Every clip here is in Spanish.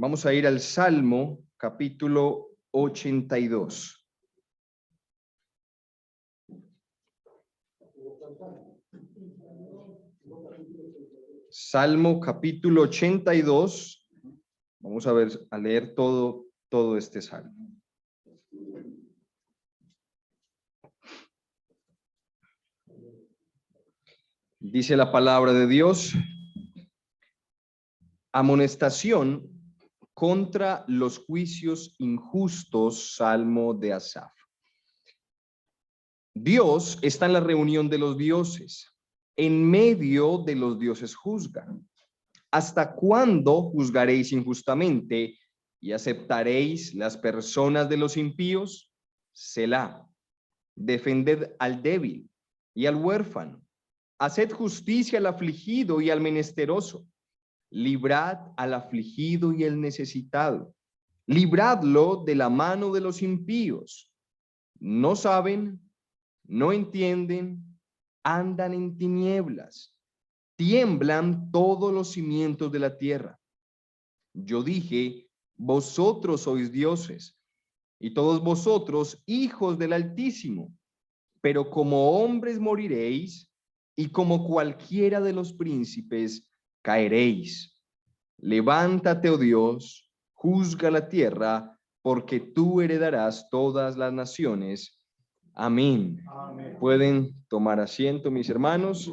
Vamos a ir al Salmo, capítulo 82. Salmo, capítulo 82. Vamos a leer todo este salmo. Dice la palabra de Dios: amonestación contra los juicios injustos, salmo de Asaf. Dios está en la reunión de los dioses, en medio de los dioses juzga. ¿Hasta cuándo juzgaréis injustamente y aceptaréis las personas de los impíos? Selah. Defended al débil y al huérfano. Haced justicia al afligido y al menesteroso. Librad al afligido y al necesitado. Libradlo de la mano de los impíos. No saben, no entienden, andan en tinieblas. Tiemblan todos los cimientos de la tierra. Yo dije, vosotros sois dioses, y todos vosotros hijos del Altísimo, pero como hombres moriréis, y como cualquiera de los príncipes caeréis. Levántate, oh Dios, juzga la tierra, porque tú heredarás todas las naciones. Amén. Amén. Pueden tomar asiento, mis hermanos.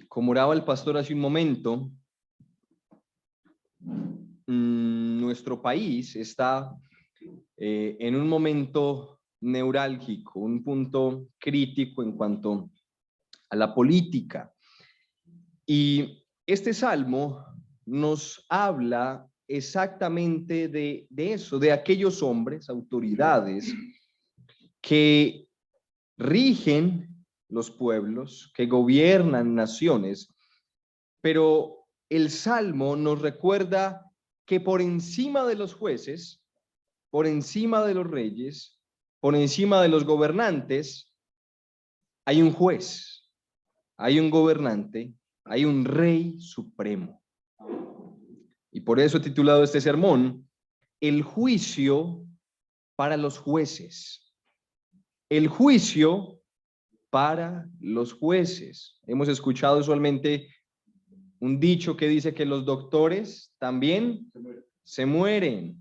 Como oraba el pastor hace un momento, nuestro país está en un momento neurálgico, un punto crítico en cuanto a la política. Y este salmo nos habla exactamente de eso, de aquellos hombres, autoridades, que rigen los pueblos, que gobiernan naciones, pero el Salmo nos recuerda que por encima de los jueces, por encima de los reyes, por encima de los gobernantes, hay un juez, hay un gobernante, hay un rey supremo. Y por eso he titulado este sermón, El juicio para los jueces. El juicio para los jueces. Hemos escuchado usualmente un dicho que dice que los doctores también se mueren.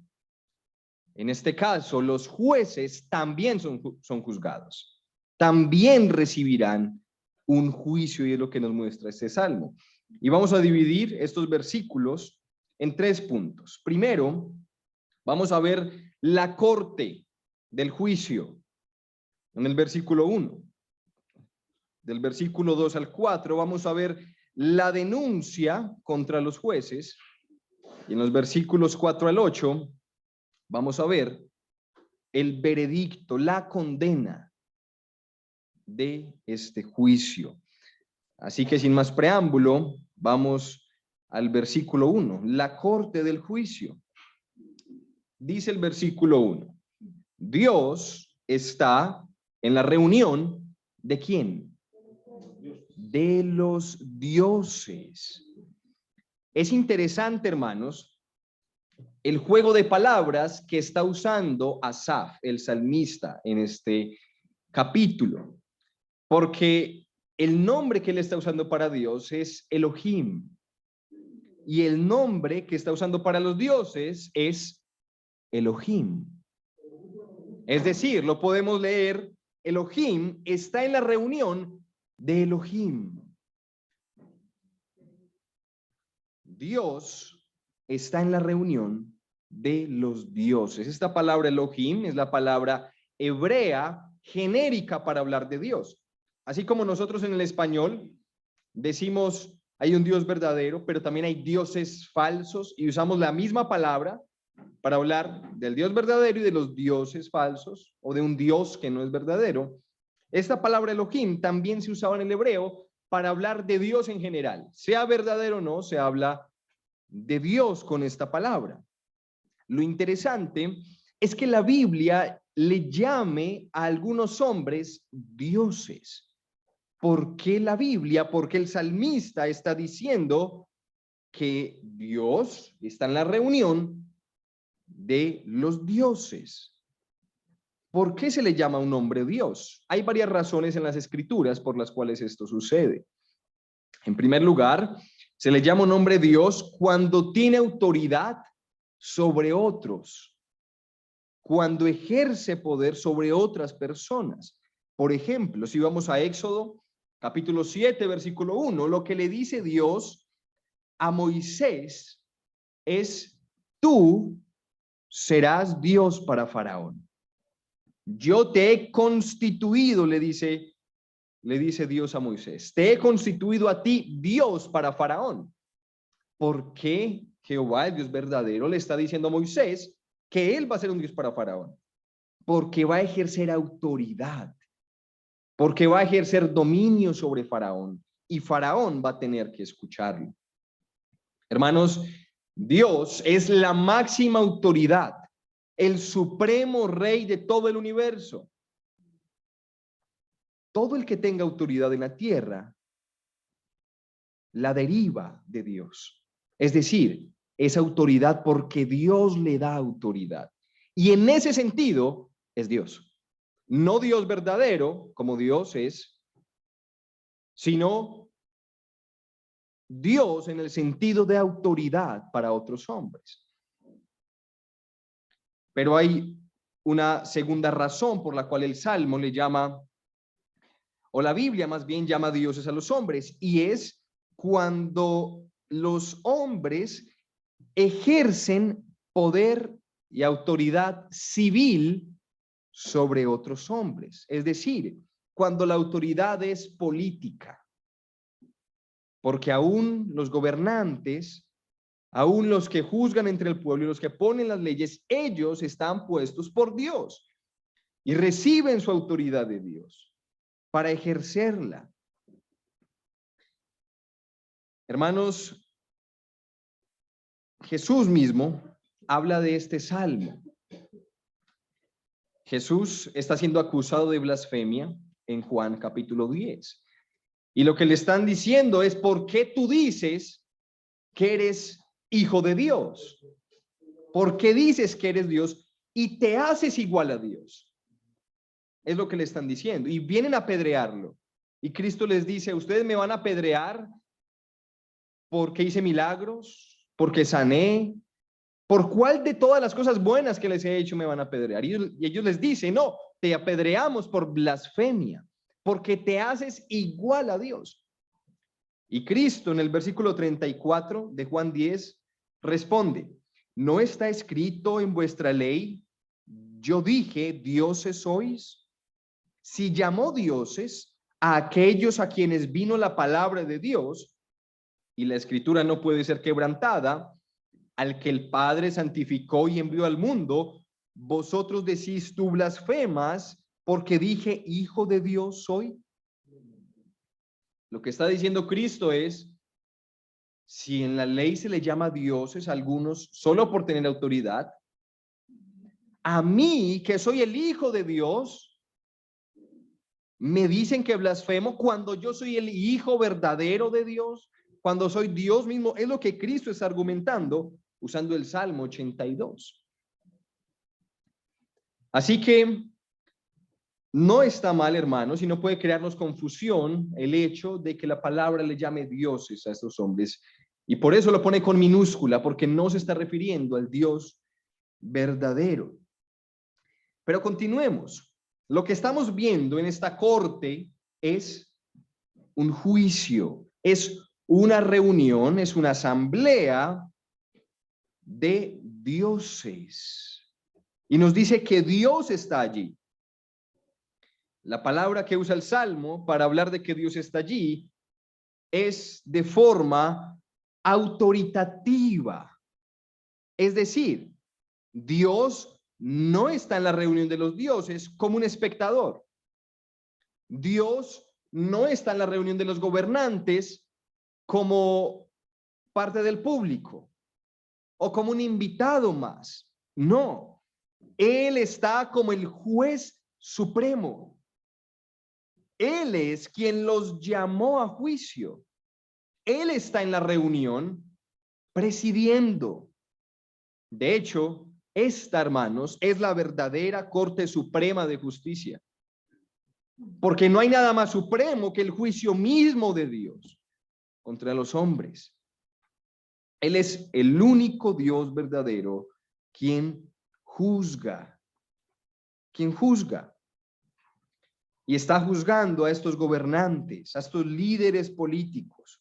En este caso, los jueces también son juzgados. También recibirán un juicio, y es lo que nos muestra este salmo. Y vamos a dividir estos versículos en 3 puntos. Primero, vamos a ver la corte del juicio en el versículo 1. Del versículo 2 al 4 vamos a ver la denuncia contra los jueces, y en los versículos 4 al 8 vamos a ver el veredicto, la condena de este juicio. Así que sin más preámbulo, vamos al versículo 1, la corte del juicio. Dice el versículo 1, Dios está en la reunión ¿de quién? De los dioses. Es interesante, hermanos, el juego de palabras que está usando Asaf, el salmista, en este capítulo, porque el nombre que él está usando para Dios es Elohim, y el nombre que está usando para los dioses es Elohim. Es decir, lo podemos leer, Elohim está en la reunión de Elohim. Dios está en la reunión de los dioses. Esta palabra Elohim es la palabra hebrea genérica para hablar de Dios. Así como nosotros en el español decimos hay un Dios verdadero, pero también hay dioses falsos, y usamos la misma palabra para hablar del Dios verdadero y de los dioses falsos, o de un Dios que no es verdadero. Esta palabra Elohim también se usaba en el hebreo para hablar de Dios en general. Sea verdadero o no, se habla de Dios con esta palabra. Lo interesante es que la Biblia le llame a algunos hombres dioses. ¿Por qué la Biblia? Porque el salmista está diciendo que Dios está en la reunión de los dioses. ¿Por qué se le llama a un hombre Dios? Hay varias razones en las escrituras por las cuales esto sucede. En primer lugar, se le llama un hombre Dios cuando tiene autoridad sobre otros, cuando ejerce poder sobre otras personas. Por ejemplo, si vamos a Éxodo, capítulo 7, versículo 1, lo que le dice Dios a Moisés es: tú serás Dios para Faraón. Yo te he constituido, le dice Dios a Moisés, te he constituido a ti Dios para Faraón. ¿Por qué Jehová, el Dios verdadero, le está diciendo a Moisés que él va a ser un Dios para Faraón? Porque va a ejercer autoridad, porque va a ejercer dominio sobre Faraón, y Faraón va a tener que escucharlo. Hermanos, Dios es la máxima autoridad, el supremo rey de todo el universo. Todo el que tenga autoridad en la tierra la deriva de Dios. Es decir, es autoridad porque Dios le da autoridad. Y en ese sentido es Dios. No Dios verdadero, como Dios es, sino Dios en el sentido de autoridad para otros hombres. Pero hay una segunda razón por la cual el Salmo le llama, o la Biblia más bien llama dioses a los hombres, y es cuando los hombres ejercen poder y autoridad civil sobre otros hombres. Es decir, cuando la autoridad es política. Porque aún los gobernantes, aún los que juzgan entre el pueblo y los que ponen las leyes, ellos están puestos por Dios y reciben su autoridad de Dios para ejercerla. Hermanos, Jesús mismo habla de este salmo. Jesús está siendo acusado de blasfemia en Juan capítulo 10. Y lo que le están diciendo es: ¿por qué tú dices que eres hijo de Dios? ¿Por qué dices que eres Dios y te haces igual a Dios? Es lo que le están diciendo. Y vienen a apedrearlo. Y Cristo les dice: ustedes me van a apedrear porque hice milagros, porque sané. ¿Por cuál de todas las cosas buenas que les he hecho me van a apedrear? Y ellos les dicen: no, te apedreamos por blasfemia, porque te haces igual a Dios. Y Cristo en el versículo 34 de Juan 10 responde: ¿no está escrito en vuestra ley, yo dije, dioses sois? Si llamó dioses a aquellos a quienes vino la palabra de Dios, y la escritura no puede ser quebrantada, al que el Padre santificó y envió al mundo, vosotros decís: tú blasfemas, porque dije, hijo de Dios soy. Lo que está diciendo Cristo es: si en la ley se le llama dioses a algunos solo por tener autoridad, a mí, que soy el hijo de Dios, me dicen que blasfemo cuando yo soy el hijo verdadero de Dios, cuando soy Dios mismo. Es lo que Cristo está argumentando usando el Salmo 82. Así que no está mal, hermanos, y no puede crearnos confusión el hecho de que la palabra le llame dioses a estos hombres. Y por eso lo pone con minúscula, porque no se está refiriendo al Dios verdadero. Pero continuemos. Lo que estamos viendo en esta corte es un juicio, es una reunión, es una asamblea de dioses. Y nos dice que Dios está allí. La palabra que usa el Salmo para hablar de que Dios está allí es de forma autoritativa. Es decir, Dios no está en la reunión de los dioses como un espectador. Dios no está en la reunión de los gobernantes como parte del público o como un invitado más. No, Él está como el juez supremo. Él es quien los llamó a juicio. Él está en la reunión presidiendo. De hecho, esta, hermanos, es la verdadera Corte Suprema de Justicia. Porque no hay nada más supremo que el juicio mismo de Dios contra los hombres. Él es el único Dios verdadero quien juzga. Quien juzga. Y está juzgando a estos gobernantes, a estos líderes políticos.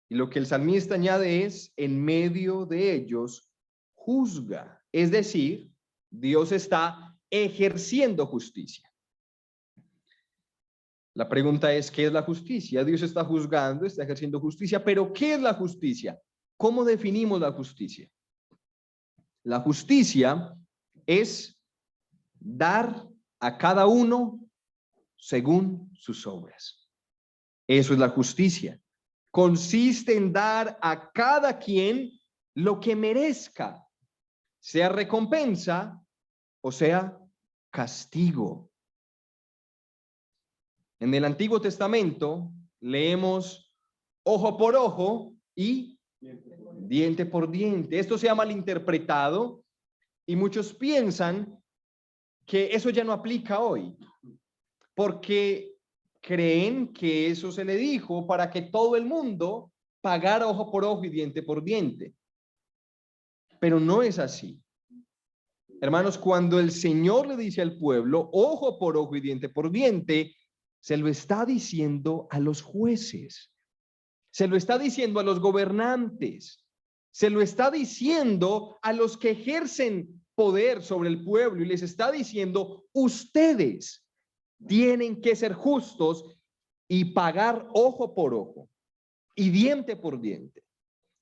Y lo que el salmista añade es, en medio de ellos, juzga. Es decir, Dios está ejerciendo justicia. La pregunta es, ¿qué es la justicia? Dios está juzgando, está ejerciendo justicia, pero ¿qué es la justicia? ¿Cómo definimos la justicia? La justicia es dar a cada uno según sus obras. Eso es la justicia. Consiste en dar a cada quien lo que merezca, sea recompensa o sea castigo. En el Antiguo Testamento leemos ojo por ojo y diente por diente. Esto se ha malinterpretado y muchos piensan que eso ya no aplica hoy, porque creen que eso se le dijo para que todo el mundo pagara ojo por ojo y diente por diente. Pero no es así. Hermanos, cuando el Señor le dice al pueblo, ojo por ojo y diente por diente, se lo está diciendo a los jueces, se lo está diciendo a los gobernantes, se lo está diciendo a los que ejercen poder sobre el pueblo y les está diciendo, ustedes tienen que ser justos y pagar ojo por ojo y diente por diente,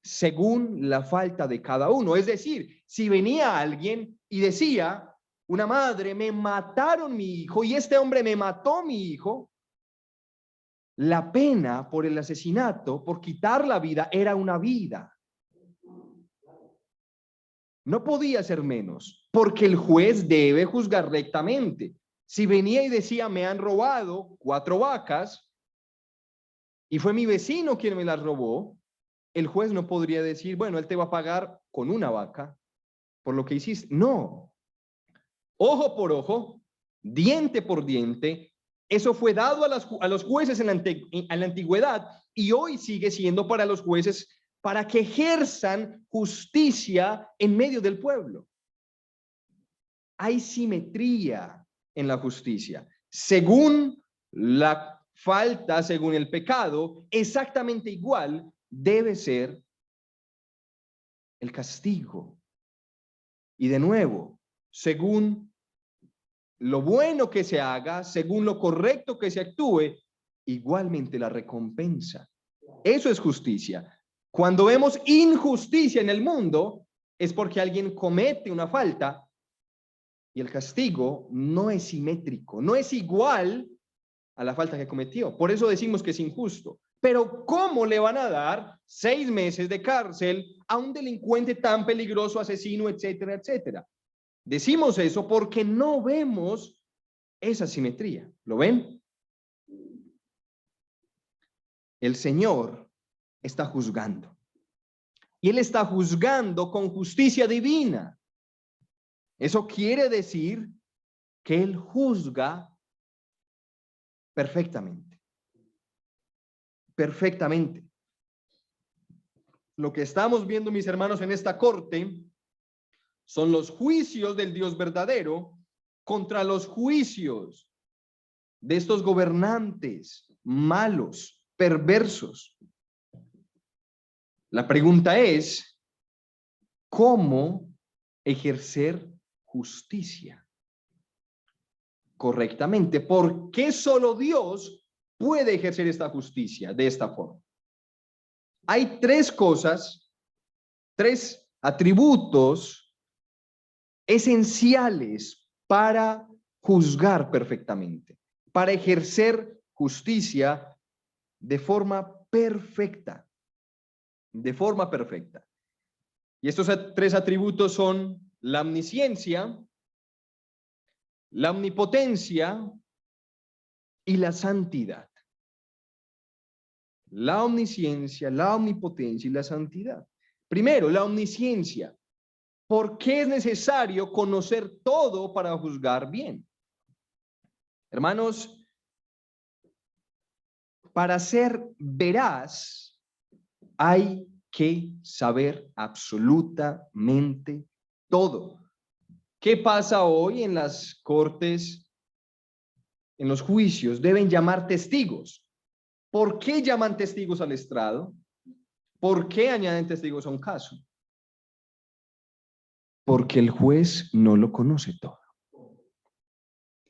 según la falta de cada uno. Es decir, si venía alguien y decía, una madre, me mataron mi hijo y este hombre me mató mi hijo, la pena por el asesinato, por quitar la vida, era una vida. No podía ser menos, porque el juez debe juzgar rectamente. Si venía y decía, me han robado 4 vacas y fue mi vecino quien me las robó, el juez no podría decir, bueno, él te va a pagar con 1 vaca por lo que hiciste. No. Ojo por ojo, diente por diente. Eso fue dado a los jueces en la antigüedad y hoy sigue siendo para los jueces para que ejerzan justicia en medio del pueblo. Hay simetría en la justicia. Según la falta, según el pecado, exactamente igual debe ser el castigo. Y de nuevo, según lo bueno que se haga, según lo correcto que se actúe, igualmente la recompensa. Eso es justicia. Cuando vemos injusticia en el mundo, es porque alguien comete una falta y el castigo no es simétrico, no es igual a la falta que cometió. Por eso decimos que es injusto. Pero ¿cómo le van a dar 6 meses de cárcel a un delincuente tan peligroso, asesino, etcétera, etcétera? Decimos eso porque no vemos esa simetría. ¿Lo ven? El Señor está juzgando. Y Él está juzgando con justicia divina. Eso quiere decir que Él juzga perfectamente. Perfectamente. Lo que estamos viendo, mis hermanos, en esta corte son los juicios del Dios verdadero contra los juicios de estos gobernantes malos, perversos. La pregunta es, ¿cómo ejercer justicia correctamente? ¿Por qué solo Dios puede ejercer esta justicia de esta forma? Hay 3 cosas, 3 atributos esenciales para juzgar perfectamente, para ejercer justicia de forma perfecta. De forma perfecta. Y estos 3 atributos son la omnisciencia, la omnipotencia y la santidad. La omnisciencia, la omnipotencia y la santidad. Primero, la omnisciencia. ¿Por qué es necesario conocer todo para juzgar bien? Hermanos, para ser veraz hay que saber absolutamente todo. ¿Qué pasa hoy en las cortes, en los juicios? Deben llamar testigos. ¿Por qué llaman testigos al estrado? ¿Por qué añaden testigos a un caso? Porque el juez no lo conoce todo.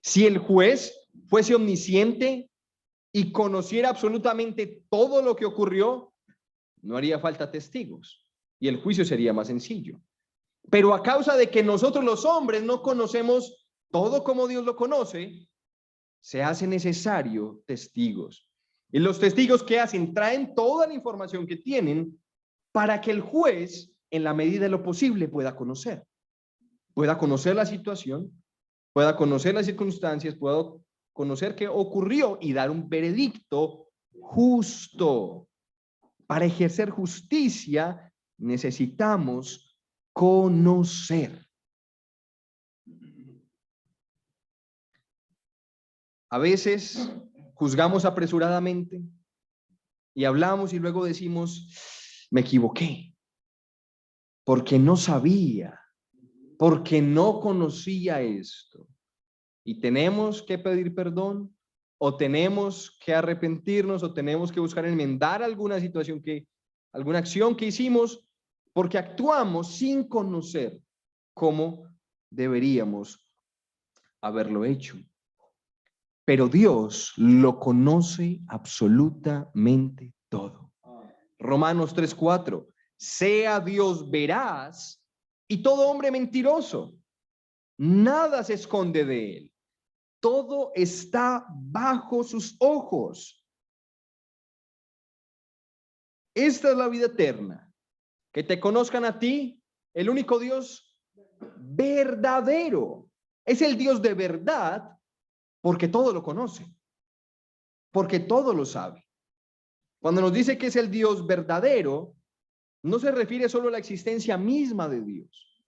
Si el juez fuese omnisciente y conociera absolutamente todo lo que ocurrió, no haría falta testigos y el juicio sería más sencillo. Pero a causa de que nosotros los hombres no conocemos todo como Dios lo conoce, se hace necesario testigos. Y los testigos, ¿qué hacen? Traen toda la información que tienen para que el juez, en la medida de lo posible, pueda conocer la situación, pueda conocer las circunstancias, pueda conocer qué ocurrió y dar un veredicto justo. Para ejercer justicia necesitamos conocer. A veces juzgamos apresuradamente y hablamos y luego decimos, me equivoqué, porque no sabía, porque no conocía esto. Y tenemos que pedir perdón, o tenemos que arrepentirnos, o tenemos que buscar enmendar alguna situación alguna acción que hicimos, porque actuamos sin conocer cómo deberíamos haberlo hecho. Pero Dios lo conoce absolutamente todo. Romanos 3:4. Sea Dios veraz y todo hombre mentiroso. Nada se esconde de él. Todo está bajo sus ojos. Esta es la vida eterna. Que te conozcan a ti, el único Dios verdadero. Es el Dios de verdad porque todo lo conoce, porque todo lo sabe. Cuando nos dice que es el Dios verdadero, no se refiere solo a la existencia misma de Dios.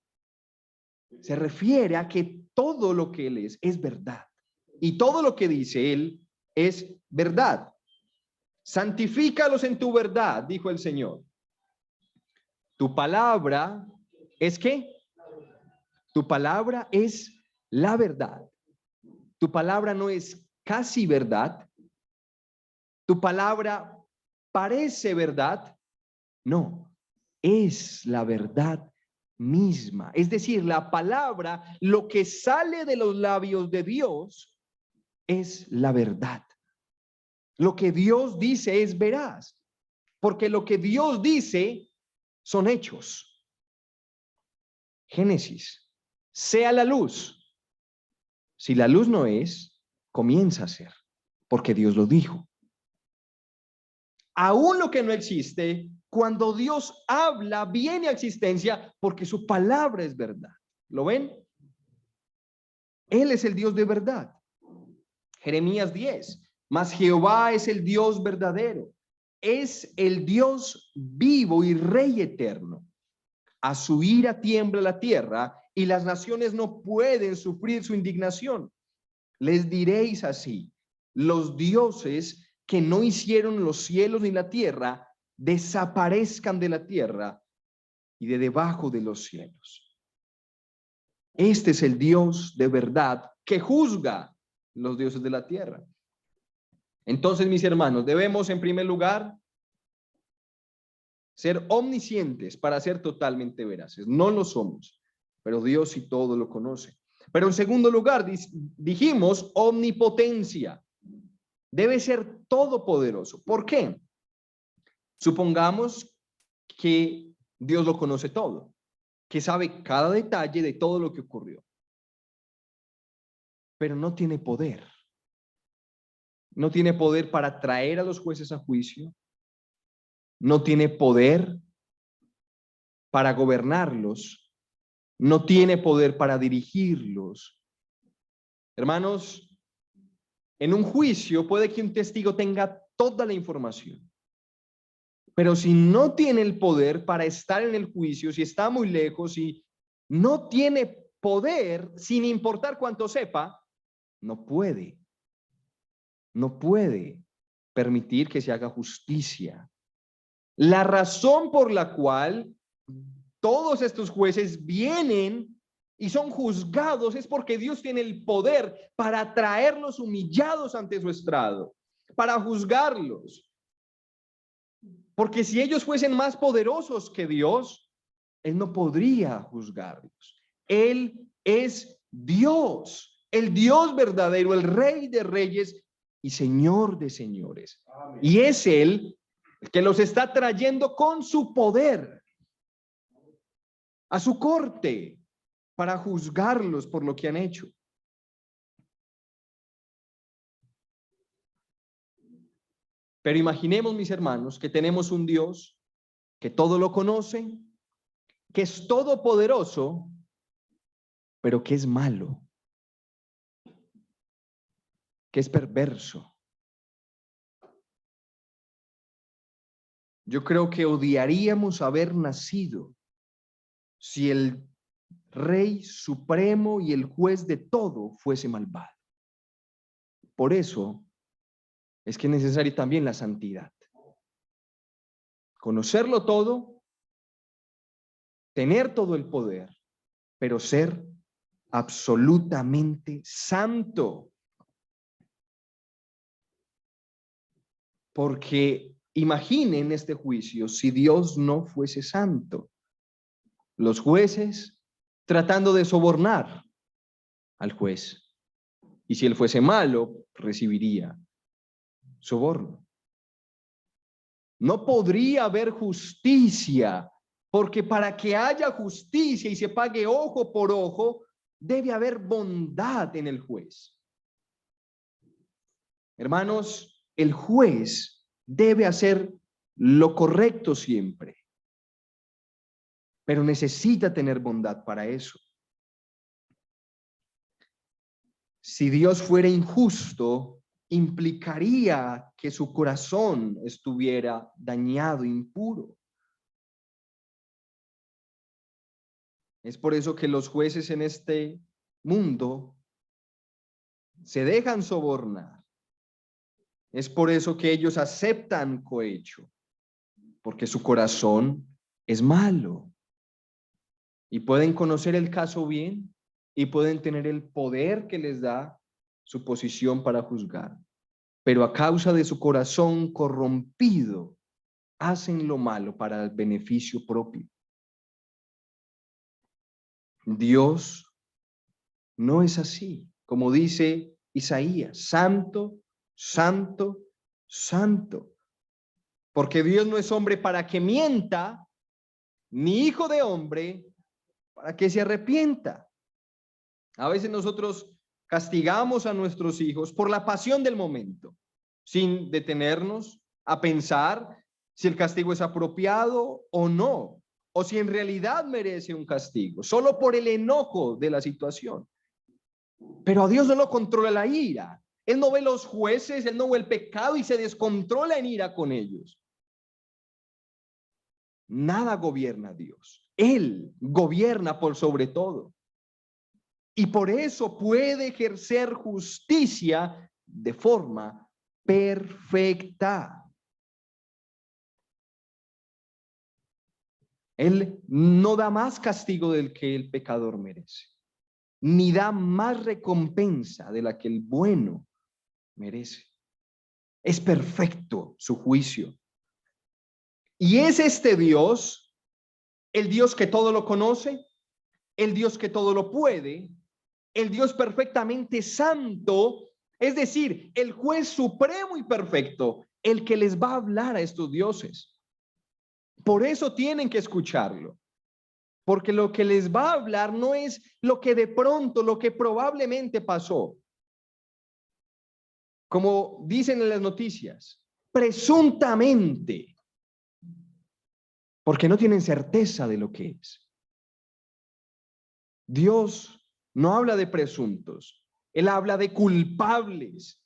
Se refiere a que todo lo que Él es verdad. Y todo lo que dice Él es verdad. Santifícalos en tu verdad, dijo el Señor. Tu palabra es ¿qué? Tu palabra es la verdad. Tu palabra no es casi verdad. Tu palabra parece verdad. No, es la verdad misma. Es decir, la palabra, lo que sale de los labios de Dios, es la verdad. Lo que Dios dice es veraz, porque lo que Dios dice son hechos. Génesis, sea la luz. Si la luz no es, comienza a ser, porque Dios lo dijo. Aún lo que no existe, cuando Dios habla, viene a existencia, porque su palabra es verdad. ¿Lo ven? Él es el Dios de verdad. Jeremías 10. Mas Jehová es el Dios verdadero. Es el Dios vivo y Rey eterno. A su ira tiembla la tierra y las naciones no pueden sufrir su indignación. Les diréis así: los dioses que no hicieron los cielos ni la tierra desaparezcan de la tierra y de debajo de los cielos. Este es el Dios de verdad que juzga los dioses de la tierra. Entonces, mis hermanos, debemos en primer lugar ser omniscientes para ser totalmente veraces. No lo somos, pero Dios sí todo lo conoce. Pero en segundo lugar, dijimos omnipotencia. Debe ser todopoderoso. ¿Por qué? Supongamos que Dios lo conoce todo, que sabe cada detalle de todo lo que ocurrió, pero no tiene poder. No tiene poder para traer a los jueces a juicio. No tiene poder para gobernarlos. no tiene poder para dirigirlos. Hermanos, en un juicio puede que un testigo tenga toda la información, pero si no tiene el poder para estar en el juicio, si está muy lejos y no tiene poder, sin importar cuánto sepa, no puede permitir que se haga justicia. La razón por la cual todos estos jueces vienen y son juzgados es porque Dios tiene el poder para traerlos humillados ante su estrado, para juzgarlos. Porque si ellos fuesen más poderosos que Dios, Él no podría juzgarlos. Él es Dios, el Dios verdadero, el Rey de reyes y Señor de señores. Amén. Y es Él el que los está trayendo con su poder a su corte para juzgarlos por lo que han hecho. Pero imaginemos, mis hermanos, que tenemos un Dios que todo lo conoce, que es todopoderoso, pero que es malo, que es perverso. Yo creo que odiaríamos haber nacido si el Rey Supremo y el juez de todo fuese malvado. Por eso es que es necesaria también la santidad. Conocerlo todo, tener todo el poder, pero ser absolutamente santo. Porque imaginen este juicio si Dios no fuese santo. Los jueces tratando de sobornar al juez. Y si él fuese malo, recibiría soborno. No podría haber justicia, porque para que haya justicia y se pague ojo por ojo, debe haber bondad en el juez. Hermanos, el juez debe hacer lo correcto siempre, pero necesita tener bondad para eso. Si Dios fuera injusto, implicaría que su corazón estuviera dañado, impuro. Es por eso que los jueces en este mundo se dejan sobornar. Es por eso que ellos aceptan cohecho, porque su corazón es malo. Y pueden conocer el caso bien y pueden tener el poder que les da su posición para juzgar. Pero a causa de su corazón corrompido, hacen lo malo para el beneficio propio. Dios no es así, como dice Isaías, santo, santo, santo. Porque Dios no es hombre para que mienta, ni hijo de hombre para que se arrepienta. A veces nosotros castigamos a nuestros hijos por la pasión del momento, sin detenernos a pensar si el castigo es apropiado o no, o si en realidad merece un castigo, solo por el enojo de la situación. Pero a Dios no lo controla la ira. Él no ve los jueces, él no ve el pecado y se descontrola en ira con ellos. Nada gobierna a Dios. Él gobierna por sobre todo. Y por eso puede ejercer justicia de forma perfecta. Él no da más castigo del que el pecador merece, ni da más recompensa de la que el bueno merece. Es perfecto su juicio. Y es este Dios, el Dios que todo lo conoce, el Dios que todo lo puede, el Dios perfectamente santo, es decir, el juez supremo y perfecto, el que les va a hablar a estos dioses. Por eso tienen que escucharlo, porque lo que les va a hablar no es lo que de pronto, lo que probablemente pasó. Como dicen en las noticias, presuntamente, porque no tienen certeza de lo que es. Dios no habla de presuntos, Él habla de culpables.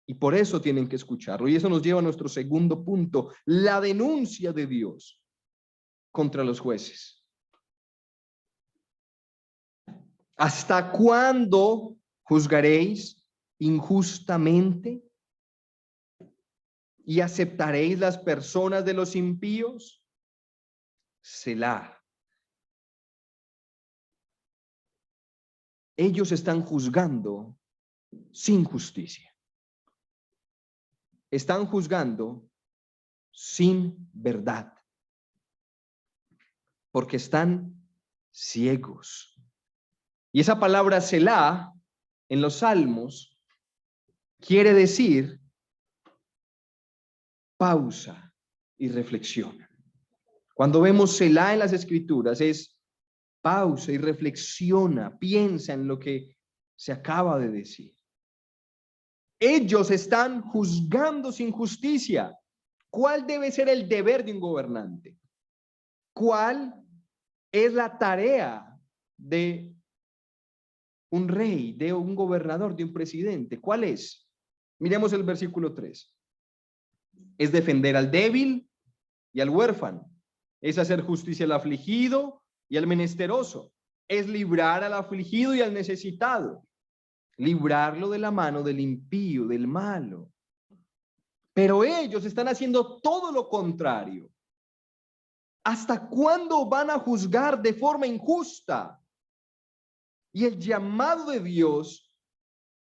Y por eso tienen que escucharlo. Y eso nos lleva a nuestro segundo punto, la denuncia de Dios contra los jueces. ¿Hasta cuándo juzgaréis injustamente y aceptaréis las personas de los impíos? Selah. Ellos están juzgando sin justicia. Están juzgando sin verdad. Porque están ciegos. Y esa palabra Selah en los Salmos quiere decir pausa y reflexiona. Cuando vemos Selah en las Escrituras es pausa y reflexiona, piensa en lo que se acaba de decir. Ellos están juzgando sin justicia. ¿Cuál debe ser el deber de un gobernante? ¿Cuál es la tarea de un rey, de un gobernador, de un presidente? ¿Cuál es? Miremos el versículo 3. Es defender al débil y al huérfano. Es hacer justicia al afligido y al menesteroso. Es librar al afligido y al necesitado. Librarlo de la mano del impío, del malo. Pero ellos están haciendo todo lo contrario. ¿Hasta cuándo van a juzgar de forma injusta? Y el llamado de Dios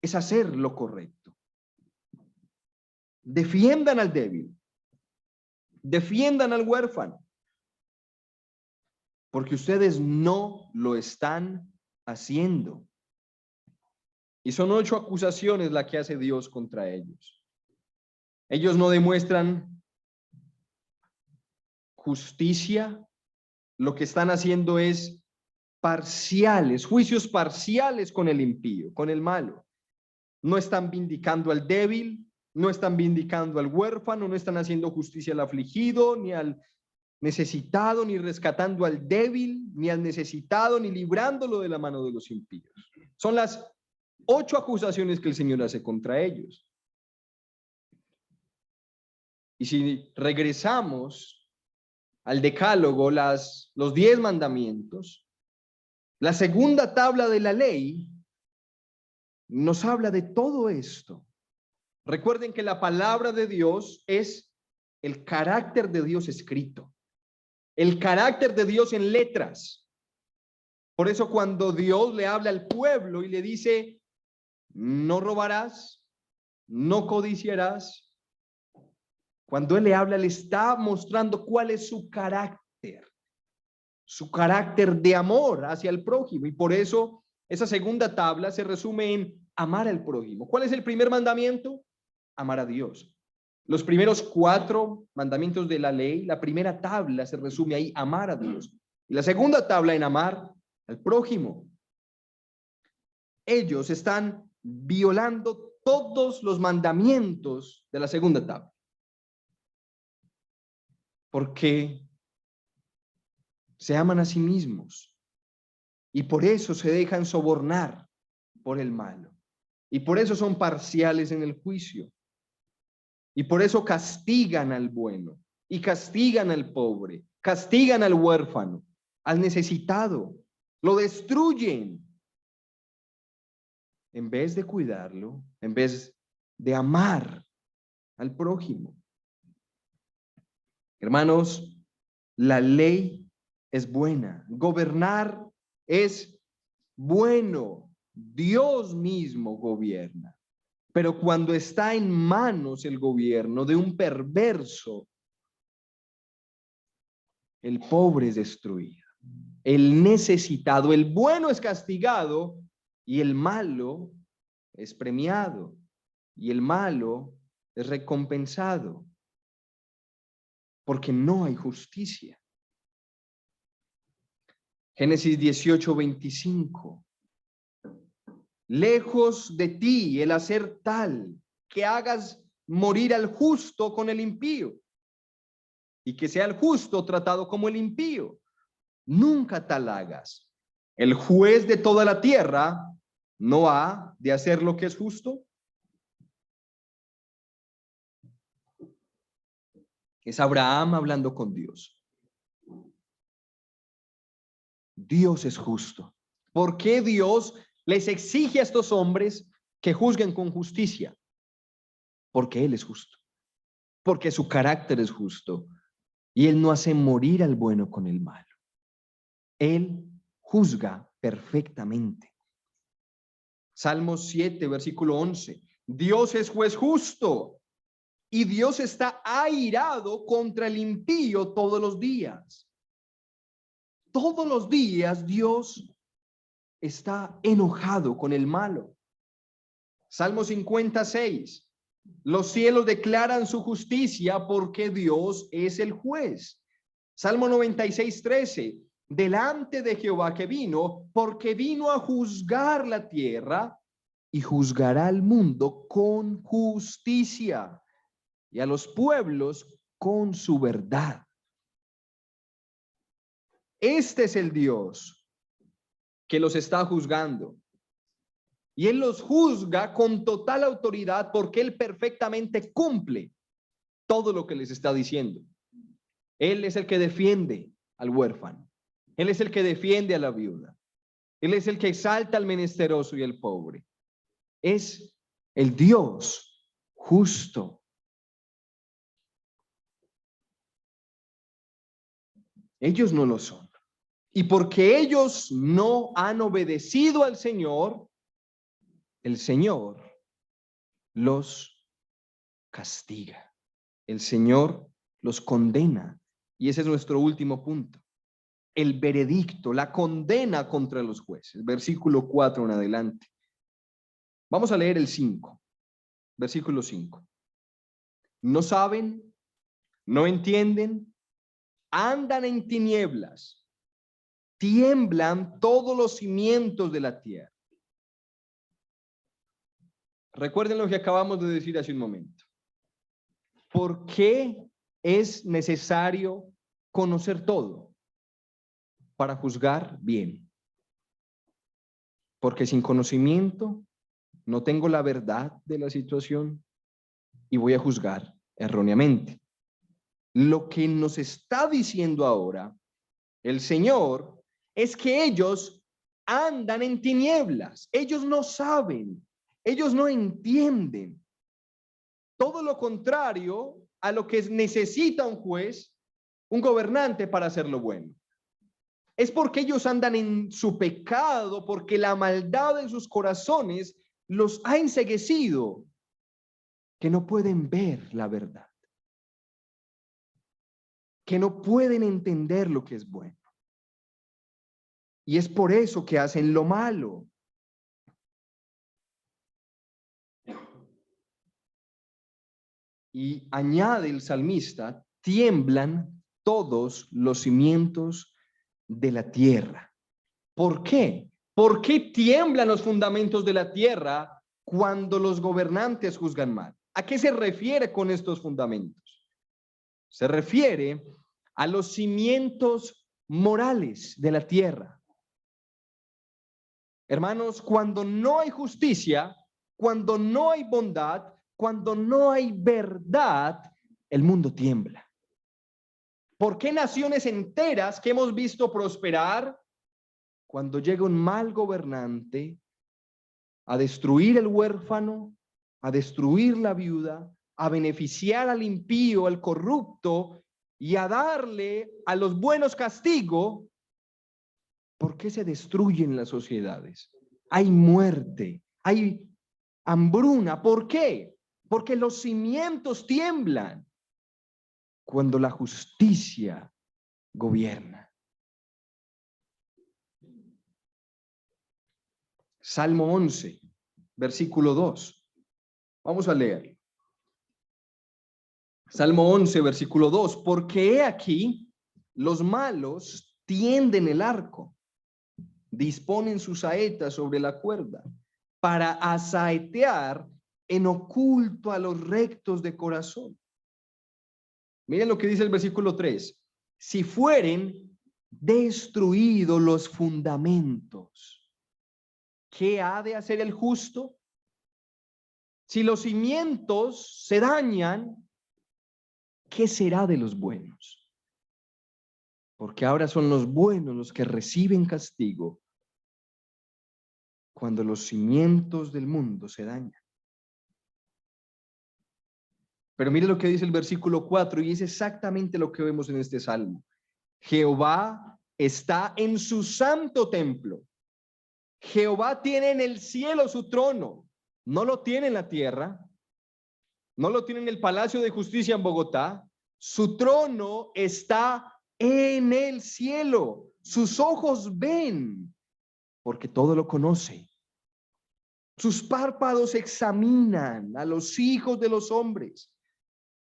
es hacer lo correcto. Defiendan al débil. Defiendan al huérfano. Porque ustedes no lo están haciendo. Y son 8 acusaciones las que hace Dios contra ellos. Ellos no demuestran justicia. Lo que están haciendo es parciales, juicios parciales con el impío, con el malo. No están vindicando al débil, no están vindicando al huérfano, no están haciendo justicia al afligido, ni al necesitado, ni rescatando al débil, ni al necesitado, ni librándolo de la mano de los impíos. Son las 8 acusaciones que el Señor hace contra ellos. Y si regresamos al decálogo, los 10 mandamientos, la segunda tabla de la ley nos habla de todo esto. Recuerden que la palabra de Dios es el carácter de Dios escrito, el carácter de Dios en letras. Por eso cuando Dios le habla al pueblo y le dice, no robarás, no codiciarás, cuando Él le habla, le está mostrando cuál es su carácter de amor hacia el prójimo. Y por eso esa segunda tabla se resume en amar al prójimo. ¿Cuál es el primer mandamiento? Amar a Dios. Los primeros 4 mandamientos de la ley, la primera tabla se resume ahí, amar a Dios. Y la segunda tabla en amar al prójimo. Ellos están violando todos los mandamientos de la segunda tabla. Porque se aman a sí mismos y por eso se dejan sobornar por el malo y por eso son parciales en el juicio y por eso castigan al bueno y castigan al pobre, castigan al huérfano, al necesitado, lo destruyen en vez de cuidarlo, en vez de amar al prójimo. Hermanos, la ley es buena, gobernar es bueno, Dios mismo gobierna, pero cuando está en manos el gobierno de un perverso, el pobre es destruido, el necesitado, el bueno es castigado y el malo es premiado y el malo es recompensado, porque no hay justicia. Génesis 18:25. Lejos de ti el hacer tal que hagas morir al justo con el impío y que sea el justo tratado como el impío. Nunca tal hagas. el juez de toda la tierra, ¿no ha de hacer lo que es justo? Es Abraham hablando con Dios. Dios es justo. ¿Por qué Dios les exige a estos hombres que juzguen con justicia? Porque Él es justo. Porque su carácter es justo. Y Él no hace morir al bueno con el malo. Él juzga perfectamente. Salmos 7, versículo 11. Dios es juez justo y Dios está airado contra el impío todos los días. Todos los días Dios está enojado con el malo. Salmo 56. Los cielos declaran su justicia porque Dios es el juez. Salmo 96, 13. Delante de Jehová que vino, porque vino a juzgar la tierra y juzgará al mundo con justicia y a los pueblos con su verdad. Este es el Dios que los está juzgando. Y Él los juzga con total autoridad porque Él perfectamente cumple todo lo que les está diciendo. Él es el que defiende al huérfano. Él es el que defiende a la viuda. Él es el que exalta al menesteroso y al pobre. Es el Dios justo. Ellos no lo son. Y porque ellos no han obedecido al Señor, el Señor los castiga. El Señor los condena. Y ese es nuestro último punto. El veredicto, la condena contra los jueces. Versículo 4 en adelante. Vamos a leer el 5. Versículo 5. No saben, no entienden, andan en tinieblas, tiemblan todos los cimientos de la tierra. Recuerden lo que acabamos de decir hace un momento. ¿Por qué es necesario conocer todo? Para juzgar bien. Porque sin conocimiento no tengo la verdad de la situación y voy a juzgar erróneamente. Lo que nos está diciendo ahora el Señor es que ellos andan en tinieblas. Ellos no saben, ellos no entienden. Todo lo contrario a lo que necesita un juez, un gobernante para hacer lo bueno. Es porque ellos andan en su pecado, porque la maldad en sus corazones los ha enceguecido, que no pueden ver la verdad, que no pueden entender lo que es bueno. Y es por eso que hacen lo malo. Y añade el salmista, tiemblan todos los cimientos de la tierra. ¿Por qué? ¿Por qué tiemblan los fundamentos de la tierra cuando los gobernantes juzgan mal? ¿A qué se refiere con estos fundamentos? Se refiere a los cimientos morales de la tierra. Hermanos, cuando no hay justicia, cuando no hay bondad, cuando no hay verdad, el mundo tiembla. ¿Por qué naciones enteras que hemos visto prosperar, cuando llega un mal gobernante a destruir el huérfano, a destruir la viuda, a beneficiar al impío, al corrupto y a darle a los buenos castigo? ¿Por qué se destruyen las sociedades? Hay muerte, hay hambruna. ¿Por qué? Porque los cimientos tiemblan cuando la justicia gobierna. Salmo 11, versículo 2. Vamos a leer. Salmo 11, versículo 2. Porque he aquí, los malos tienden el arco, disponen sus saetas sobre la cuerda, para asaetear en oculto a los rectos de corazón. Miren lo que dice el versículo 3. Si fueren destruido los fundamentos. ¿Qué ha de hacer el justo? Si los cimientos se dañan, ¿qué será de los buenos? Porque ahora son los buenos los que reciben castigo cuando los cimientos del mundo se dañan. Pero mire lo que dice el versículo 4 y es exactamente lo que vemos en este salmo. Jehová está en su santo templo. Jehová tiene en el cielo su trono. No lo tiene en la tierra. No lo tiene en el Palacio de Justicia en Bogotá. Su trono está en el cielo. Sus ojos ven, porque todo lo conoce. Sus párpados examinan a los hijos de los hombres.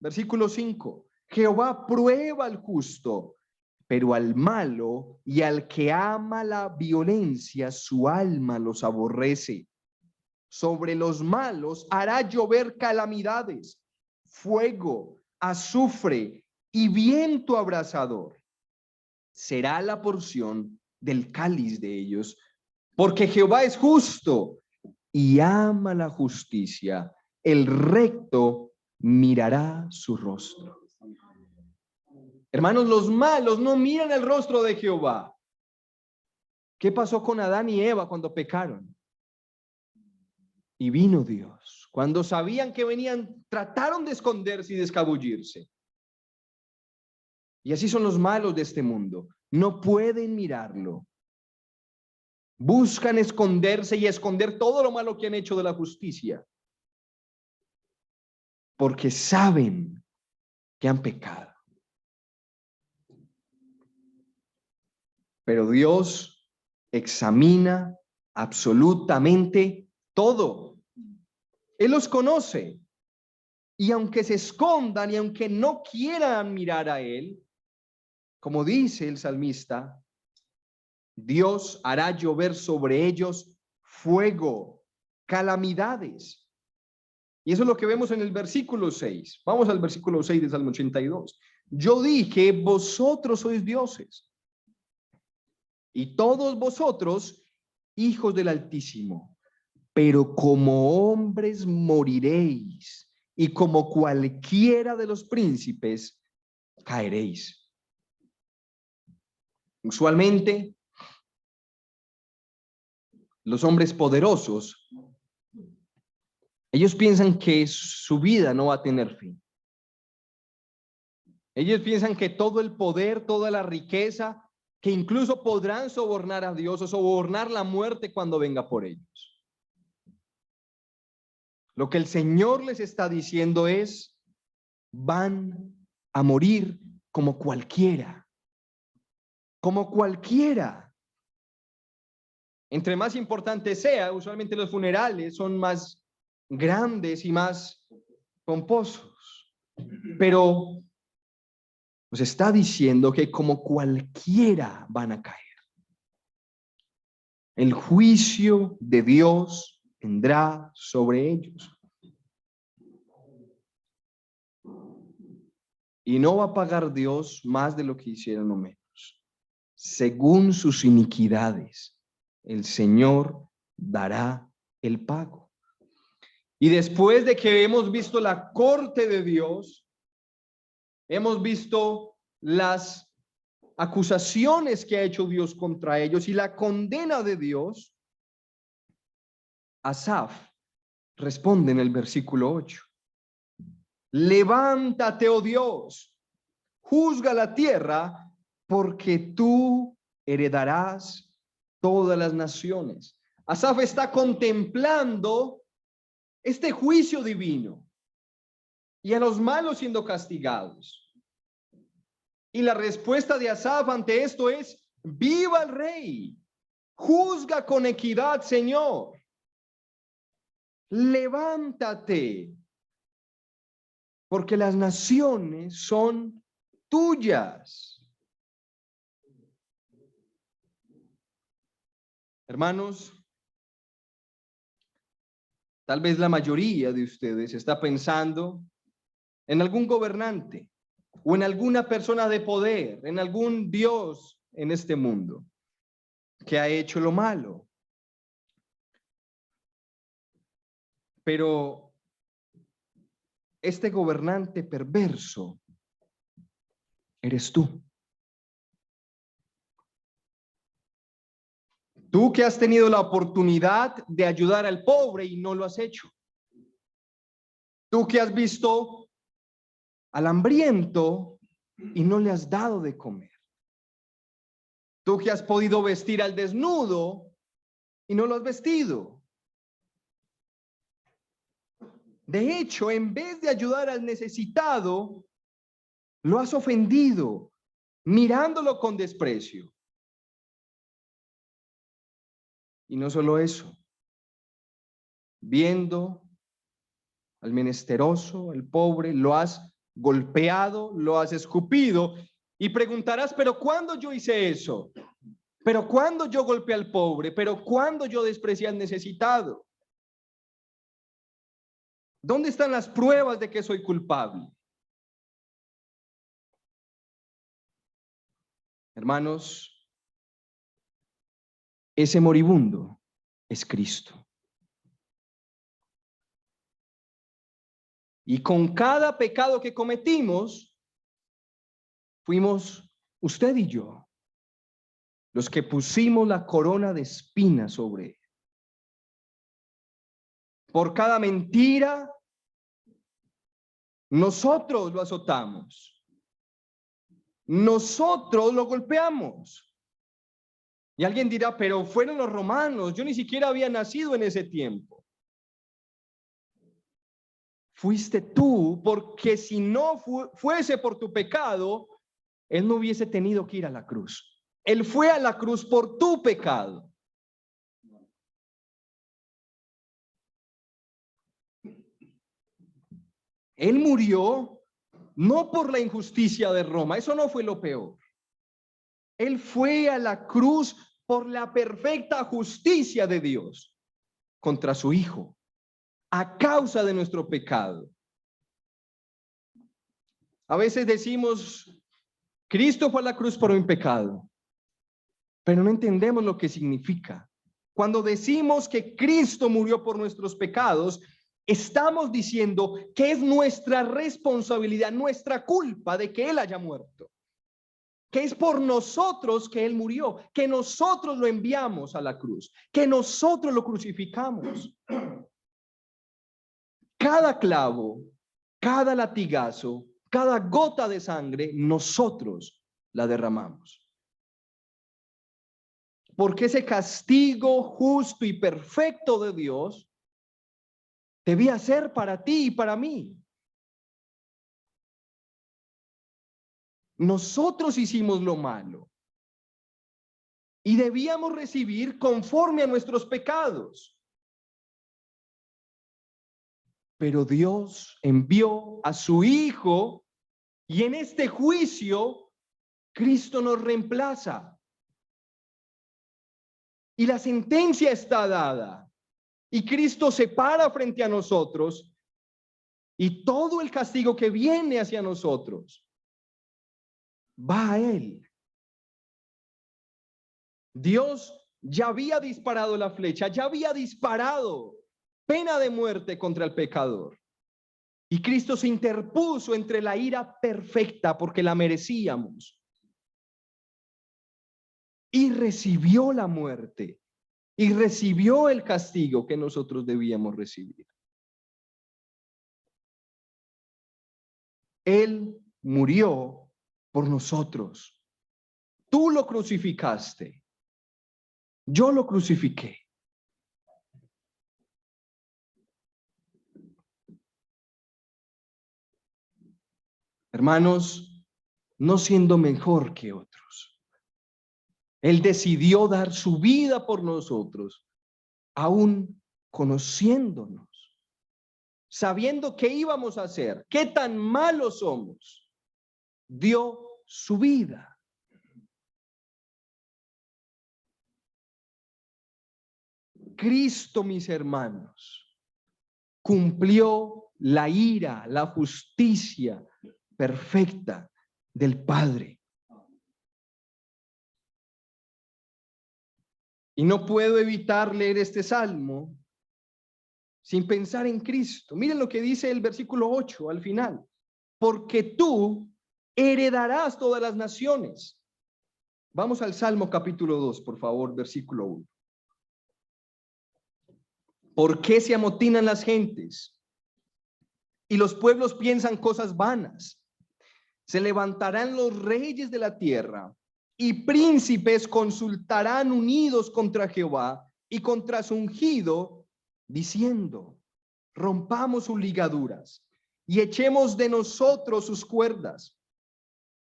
Versículo 5. Jehová prueba al justo, pero al malo y al que ama la violencia, su alma los aborrece. Sobre los malos hará llover calamidades, fuego, azufre y viento abrasador. Será la porción del cáliz de ellos, porque Jehová es justo y ama la justicia. El recto mirará su rostro. Hermanos, los malos no miran el rostro de Jehová. ¿Qué pasó con Adán y Eva cuando pecaron? Y vino Dios. Cuando sabían que venían, trataron de esconderse y de escabullirse. Y así son los malos de este mundo. No pueden mirarlo. Buscan esconderse y esconder todo lo malo que han hecho de la justicia. Porque saben que han pecado. Pero Dios examina absolutamente todo. Él los conoce. Y aunque se escondan y aunque no quieran mirar a Él, como dice el salmista, Dios hará llover sobre ellos fuego, calamidades. Y eso es lo que vemos en el versículo 6. Vamos al versículo 6 de Salmo 82. Yo dije, vosotros sois dioses, y todos vosotros hijos del Altísimo, pero como hombres moriréis, y como cualquiera de los príncipes caeréis. Usualmente, los hombres poderosos, ellos piensan que su vida no va a tener fin. Ellos piensan que todo el poder, toda la riqueza, que incluso podrán sobornar a Dios o sobornar la muerte cuando venga por ellos. Lo que el Señor les está diciendo es, van a morir como cualquiera. Como cualquiera. Entre más importante sea, usualmente los funerales son más grandes y más pomposos. Pero nos está diciendo que como cualquiera van a caer. El juicio de Dios vendrá sobre ellos. Y no va a pagar Dios más de lo que hicieron o menos. Según sus iniquidades, el Señor dará el pago. Y después de que hemos visto la corte de Dios, hemos visto las acusaciones que ha hecho Dios contra ellos y la condena de Dios, Asaf responde en el versículo 8. Levántate, oh Dios, juzga la tierra, porque tú heredarás todas las naciones. Asaf está contemplando este juicio divino y a los malos siendo castigados. Y la respuesta de Asaf ante esto es, viva el rey, juzga con equidad, Señor. Levántate, porque las naciones son tuyas. Hermanos, tal vez la mayoría de ustedes está pensando en algún gobernante o en alguna persona de poder, en algún dios en este mundo que ha hecho lo malo. Pero este gobernante perverso eres tú. Tú que has tenido la oportunidad de ayudar al pobre y no lo has hecho. Tú que has visto al hambriento y no le has dado de comer. Tú que has podido vestir al desnudo y no lo has vestido. De hecho, en vez de ayudar al necesitado, lo has ofendido, mirándolo con desprecio. Y no solo eso, viendo al menesteroso, al pobre, lo has golpeado, lo has escupido y preguntarás, ¿pero cuándo yo hice eso? ¿Pero cuándo yo golpeé al pobre? ¿Pero cuándo yo desprecié al necesitado? ¿Dónde están las pruebas de que soy culpable? Hermanos, ese moribundo es Cristo. Y con cada pecado que cometimos, fuimos usted y yo los que pusimos la corona de espinas sobre él. Por cada mentira, nosotros lo azotamos. Nosotros lo golpeamos. Y alguien dirá, pero fueron los romanos, yo ni siquiera había nacido en ese tiempo. Fuiste tú, porque si no fuese por tu pecado, él no hubiese tenido que ir a la cruz. Él fue a la cruz por tu pecado. Él murió no por la injusticia de Roma, eso no fue lo peor. Él fue a la cruz por la perfecta justicia de Dios contra su Hijo, a causa de nuestro pecado. A veces decimos, Cristo fue a la cruz por mi pecado, pero no entendemos lo que significa. Cuando decimos que Cristo murió por nuestros pecados, estamos diciendo que es nuestra responsabilidad, nuestra culpa de que Él haya muerto. Que es por nosotros que Él murió, que nosotros lo enviamos a la cruz, que nosotros lo crucificamos. Cada clavo, cada latigazo, cada gota de sangre, nosotros la derramamos. Porque ese castigo justo y perfecto de Dios debía ser para ti y para mí. Nosotros hicimos lo malo y debíamos recibir conforme a nuestros pecados. Pero Dios envió a su Hijo y en este juicio Cristo nos reemplaza. Y la sentencia está dada. Y Cristo se para frente a nosotros y todo el castigo que viene hacia nosotros va a Él. Dios ya había disparado la flecha, ya había disparado pena de muerte contra el pecador. Y Cristo se interpuso entre la ira perfecta porque la merecíamos. Y recibió la muerte. Y recibió el castigo que nosotros debíamos recibir. Él murió por nosotros. Tú lo crucificaste. Yo lo crucifiqué. Hermanos, no siendo mejor que otros. Él decidió dar su vida por nosotros, aún conociéndonos, sabiendo qué íbamos a hacer, qué tan malos somos, dio su vida. Cristo, mis hermanos, cumplió la ira, la justicia perfecta del Padre. Y no puedo evitar leer este salmo sin pensar en Cristo. Miren lo que dice el versículo 8 al final. Porque tú heredarás todas las naciones. Vamos al Salmo capítulo 2, por favor, versículo 1. ¿Por qué se amotinan las gentes y los pueblos piensan cosas vanas? Se levantarán los reyes de la tierra y príncipes consultarán unidos contra Jehová y contra su ungido, diciendo: rompamos sus ligaduras y echemos de nosotros sus cuerdas.